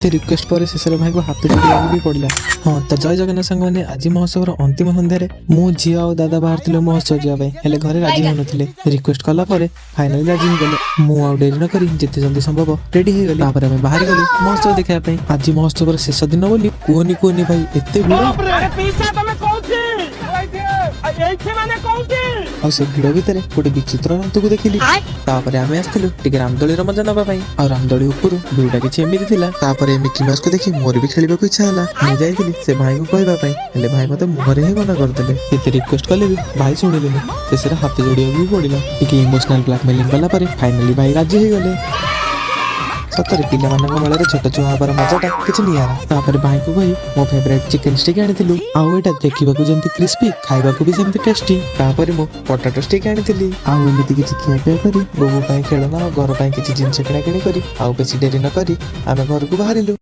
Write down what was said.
एते रिक्वेस्ट पर शेषर भाई को हाथ जोड़िया भी पड़ा। हाँ तो जय जगन्नाथ सांग मैंने आज महोत्सव अंतिम संध्यारे मु झील और दादा बाहर महोत्सव जावाई हेले घरे राजी होनथिले। रिक्वेस्ट कला परे फाइनली राजी हो गले। मु आउ डेरी न करी जेते जल्दी संभव रेडी हो गली। तापर हम बाहर गली महोत्सव देखा पई। आज महोत्सव शेष दिन बोली कुहनी भाई एते और से भिड़ भितर गोटे विचित्र जंतु को देखिली। तापर आमे आस्थिलु टिके रामदोली मजा नबा पई और रामदोली ऊपर भिउटा किछि एमिति थिला। तापर मिकी माउस को देखि मोर भी खेलिबा को इच्छा होला। मु जाइथिली से भाई को कहबा पई हेले भाई मते मुहरे ही मना कर देले। एते रिक्वेस्ट कले भी भाई सुनिलेनी शेषरे हाथ जोड़िया भी पड़िला। टिके इमोशनल ब्लैकमेलिंग कला परे फाइनली भाई राजी हो गले। सतरे पिला मानक बेले छोट छुआ हबार मजाटा किछि नियारा। तापर भाई को कही मो फेवरेट चिकन स्टिक आनिथिलु आउ एटा देखिबाकू जेंति क्रिस्पी खाइबाकू भी सेमति टेस्टी। तापर मो पोटैटो स्टिक आनिथिली आउ एमिति किछि खिया पिया करी बोबो पई खेलना घर पई किछि जिंस किणा किणी करी आउ बेसी देरी न करी आमे घर को बाहरिलु।